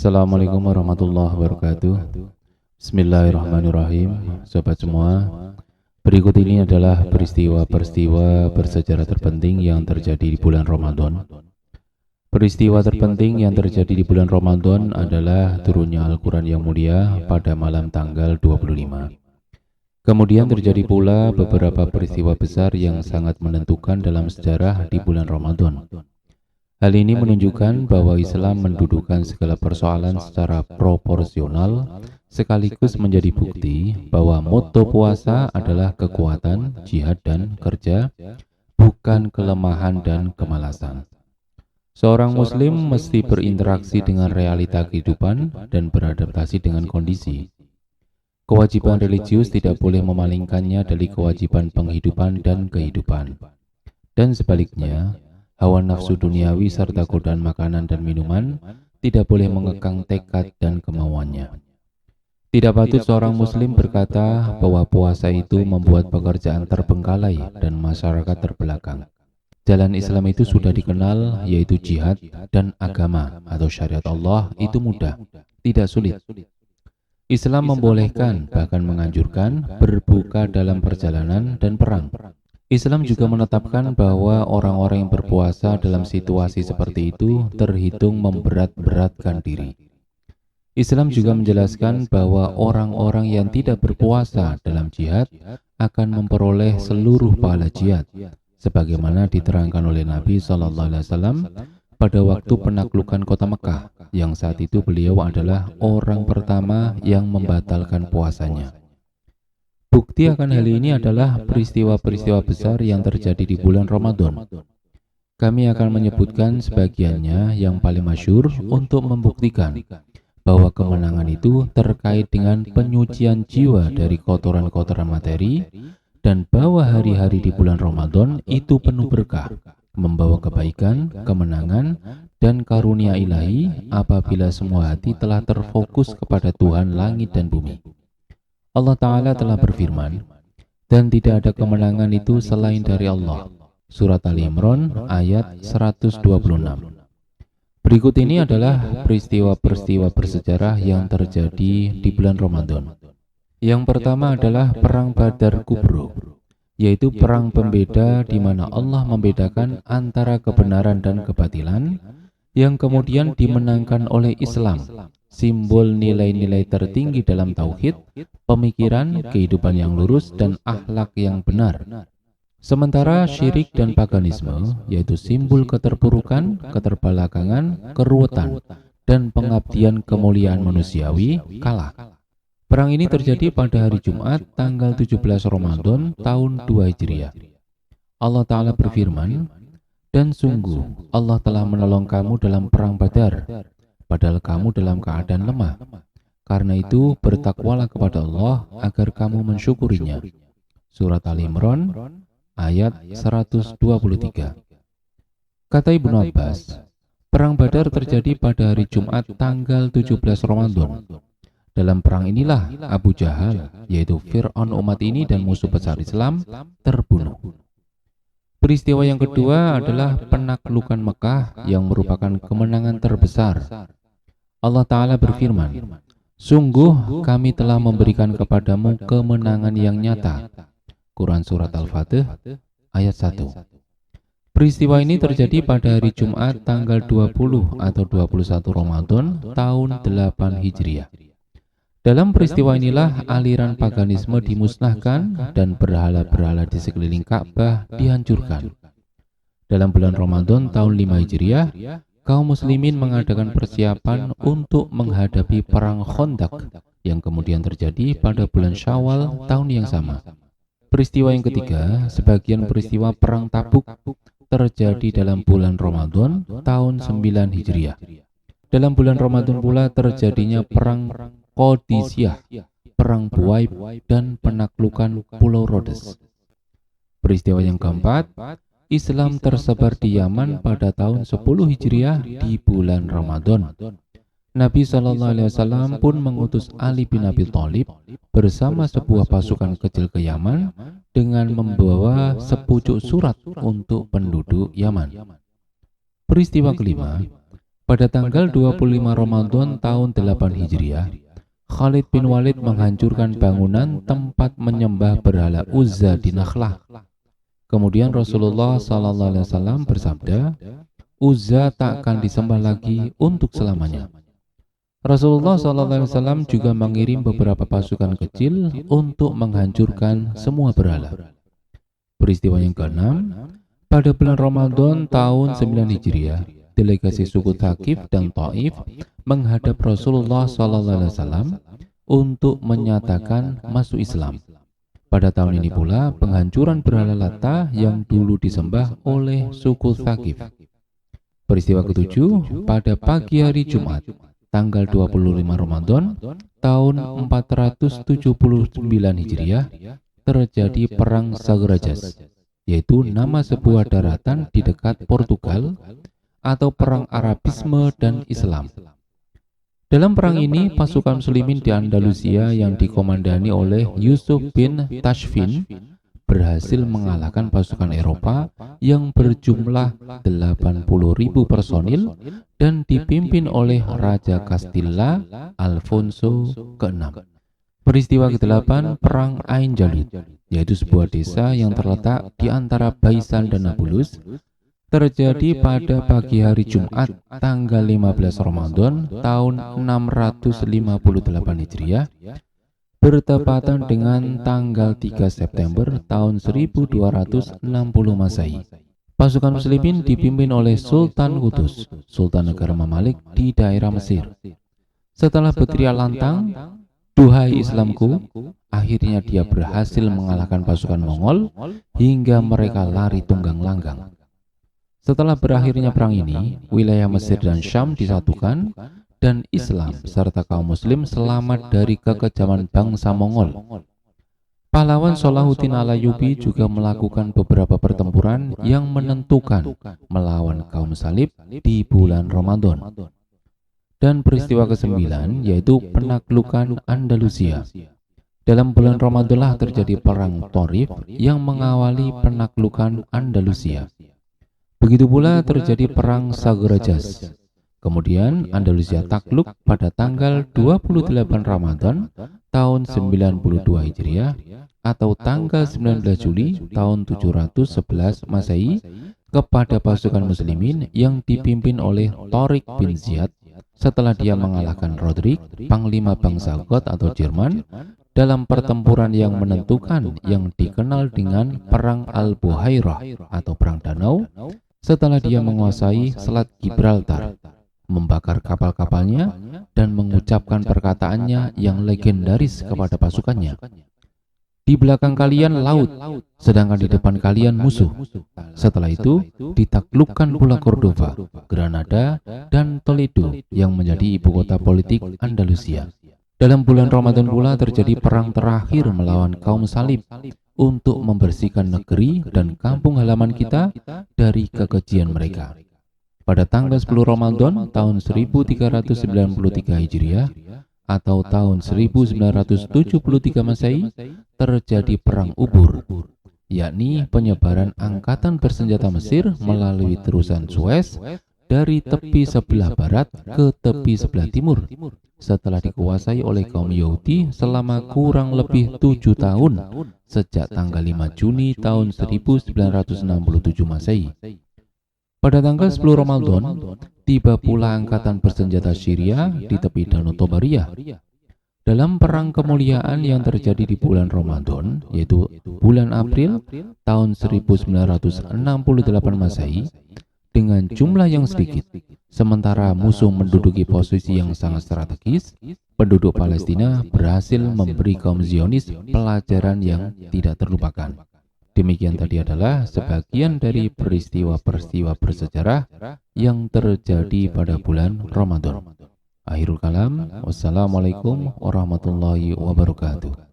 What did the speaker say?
Assalamualaikum warahmatullahi wabarakatuh. Bismillahirrahmanirrahim. Sobat semua, berikut ini adalah peristiwa-peristiwa bersejarah terpenting yang terjadi di bulan Ramadan. Peristiwa terpenting yang terjadi di bulan Ramadan adalah turunnya Al-Quran yang mulia pada malam tanggal 25. Kemudian terjadi pula beberapa peristiwa besar yang sangat menentukan dalam sejarah di bulan Ramadan. Hal ini menunjukkan bahwa Islam mendudukan segala persoalan secara proporsional, sekaligus menjadi bukti bahwa moto puasa adalah kekuatan, jihad dan kerja, bukan kelemahan dan kemalasan. Seorang muslim mesti berinteraksi dengan realita kehidupan dan beradaptasi dengan kondisi. Kewajiban religius tidak boleh memalingkannya dari kewajiban penghidupan dan kehidupan. Dan sebaliknya, hawa nafsu duniawi serta godaan makanan dan minuman tidak boleh mengekang tekad dan kemauannya. Tidak patut seorang muslim berkata bahwa puasa itu membuat pekerjaan terbengkalai dan masyarakat terbelakang. Jalan Islam itu sudah dikenal, yaitu jihad dan agama atau syariat Allah itu mudah, tidak sulit. Islam membolehkan, bahkan menganjurkan berbuka dalam perjalanan dan perang. Islam juga menetapkan bahwa orang-orang yang berpuasa dalam situasi seperti itu terhitung memberat-beratkan diri. Islam juga menjelaskan bahwa orang-orang yang tidak berpuasa dalam jihad akan memperoleh seluruh pahala jihad, sebagaimana diterangkan oleh Nabi SAW pada waktu penaklukan kota Mekah, yang saat itu beliau adalah orang pertama yang membatalkan puasanya. Bukti akan hal ini adalah peristiwa-peristiwa besar yang terjadi di bulan Ramadan. Kami akan menyebutkan sebagiannya yang paling masyhur untuk membuktikan bahwa kemenangan itu terkait dengan penyucian jiwa dari kotoran-kotoran materi dan bahwa hari-hari di bulan Ramadan itu penuh berkah, membawa kebaikan, kemenangan, dan karunia ilahi apabila semua hati telah terfokus kepada Tuhan langit dan bumi. Allah Ta'ala telah berfirman, dan tidak ada kemenangan itu selain dari Allah. Surat Ali Imran ayat 126. Berikut ini adalah peristiwa-peristiwa bersejarah yang terjadi di bulan Ramadan. Yang pertama adalah Perang Badar Kubro, yaitu perang pembeda di mana Allah membedakan antara kebenaran dan kebatilan, yang kemudian dimenangkan oleh Islam, simbol nilai-nilai tertinggi dalam tauhid, pemikiran, kehidupan yang lurus, dan akhlak yang benar. Sementara syirik dan paganisme, yaitu simbol keterpurukan, keterbelakangan, keruwetan, dan pengabdian kemuliaan manusiawi, kalah. Perang ini terjadi pada hari Jumat, tanggal 17 Ramadan, tahun 2 Hijriah. Allah Ta'ala berfirman, dan sungguh Allah telah menolong kamu dalam perang Badar, padahal kamu dalam keadaan lemah. Karena itu bertakwalah kepada Allah agar kamu mensyukurinya. Surat Ali Imran ayat 123. Kata Ibnu Abbas, perang Badar terjadi pada hari Jumat tanggal 17 Ramadan. Dalam perang inilah Abu Jahal, yaitu Fir'aun umat ini dan musuh besar Islam, terbunuh. Peristiwa yang kedua adalah penaklukan Mekah yang merupakan kemenangan terbesar. Allah Ta'ala berfirman, sungguh kami telah memberikan kepadamu kemenangan yang nyata. Quran Surat Al-Fatih ayat 1. Peristiwa ini terjadi pada hari Jumat tanggal 20 atau 21 Ramadan tahun 8 Hijriah. Dalam peristiwa inilah aliran paganisme dimusnahkan dan berhala-berhala di sekeliling Ka'bah dihancurkan. Dalam bulan Ramadan tahun 5 Hijriah, kaum muslimin mengadakan persiapan untuk menghadapi perang Khandaq yang kemudian terjadi pada bulan Syawal tahun yang sama. Peristiwa yang ketiga, sebagian peristiwa perang Tabuk terjadi dalam bulan Ramadan tahun 9 Hijriah. Dalam bulan Ramadan pula terjadinya perang Qadisiyah, perang Buaib, dan penaklukan Pulau Rhodes. Peristiwa yang keempat, Islam tersebar di Yaman pada tahun 10 Hijriah di bulan Ramadan. Nabi SAW pun mengutus Ali bin Abi Thalib bersama sebuah pasukan kecil ke Yaman dengan membawa sepucuk surat untuk penduduk Yaman. Peristiwa kelima, Pada tanggal 25 Ramadan tahun 8 Hijriah, Khalid bin Walid menghancurkan bangunan tempat menyembah berhala Uzza di Nakhlah. Kemudian Rasulullah SAW bersabda, Uzza tak akan disembah lagi untuk selamanya. Rasulullah SAW juga mengirim beberapa pasukan kecil untuk menghancurkan semua berhala. Peristiwa yang keenam, pada bulan Ramadan tahun 9 Hijriah, delegasi suku Thaqif dan Taif menghadap Rasulullah SAW untuk menyatakan masuk Islam. Pada tahun ini pula penghancuran berhala Lata yang dulu disembah oleh suku Thaqif. Peristiwa ketujuh, pada pagi hari Jumat, tanggal 25 Ramadan tahun 479 Hijriah, terjadi perang Sagrajas, yaitu nama sebuah daratan di dekat Portugal, atau perang Arabisme dan Islam. Dalam perang ini, pasukan muslimin di Andalusia yang dikomandani oleh Yusuf bin Tashfin berhasil mengalahkan pasukan Eropa yang berjumlah 80.000 personil dan dipimpin oleh Raja Castilla Alfonso ke-6. Peristiwa ke-8, Perang Ain Jalut, yaitu sebuah desa yang terletak di antara Baisan dan Nablus, terjadi pada pagi hari Jumat tanggal 15 Ramadan tahun 658 Hijriah, bertepatan dengan tanggal 3 September tahun 1260 Masehi. Pasukan muslimin dipimpin oleh Sultan Qutuz, Sultan negara Mamalik di daerah Mesir. Setelah berteriak lantang, "Duhai Islamku," akhirnya dia berhasil mengalahkan pasukan Mongol hingga mereka lari tunggang langgang. Setelah berakhirnya perang ini, wilayah Mesir dan Syam disatukan dan Islam serta kaum muslim selamat dari kekejaman bangsa Mongol. Pahlawan Salahuddin Alayubi juga melakukan beberapa pertempuran yang menentukan melawan kaum salib di bulan Ramadan. Dan peristiwa ke-9 yaitu penaklukan Andalusia. Dalam bulan Ramadan terjadi perang Torif yang mengawali penaklukan Andalusia. Begitu pula terjadi perang Sagrajas. Kemudian Andalusia takluk pada tanggal 28 Ramadan tahun 92 Hijriah atau tanggal 19 Juli tahun 711 Masehi kepada pasukan muslimin yang dipimpin oleh Tariq bin Ziyad setelah dia mengalahkan Rodrik, panglima bangsa Goth atau Jerman, dalam pertempuran yang menentukan yang dikenal dengan Perang Al-Buhairah atau Perang Danau, setelah dia menguasai Selat Gibraltar, membakar kapal-kapalnya, dan mengucapkan perkataannya yang legendaris kepada pasukannya. Di belakang kalian laut, sedangkan di depan kalian musuh. Setelah itu, ditaklukkan pula Cordova, Granada, dan Toledo yang menjadi ibu kota politik Andalusia. Dalam bulan Ramadan pula terjadi perang terakhir melawan kaum salib untuk membersihkan negeri dan kampung halaman kita dari kekejian mereka. Pada tanggal 10 Ramadan tahun 1393 Hijriah atau tahun 1973 Masehi terjadi perang Ubur, yakni penyebaran angkatan bersenjata Mesir melalui terusan Suez dari tepi sebelah barat ke tepi sebelah timur setelah dikuasai oleh kaum Yahudi selama kurang lebih 7 tahun sejak tanggal 5 Juni tahun 1967 Masehi. Pada tanggal 10 Ramadan tiba pula angkatan bersenjata Syria di tepi Danau Tobaria. Dalam perang kemuliaan yang terjadi di bulan Ramadan, yaitu bulan April tahun 1968 Masehi, dengan jumlah yang sedikit, sementara musuh menduduki posisi yang sangat strategis, penduduk Palestina berhasil memberi kaum Zionis pelajaran yang tidak terlupakan. Demikian tadi adalah sebagian dari peristiwa-peristiwa bersejarah yang terjadi pada bulan Ramadan. Akhirul kalam, wassalamualaikum warahmatullahi wabarakatuh.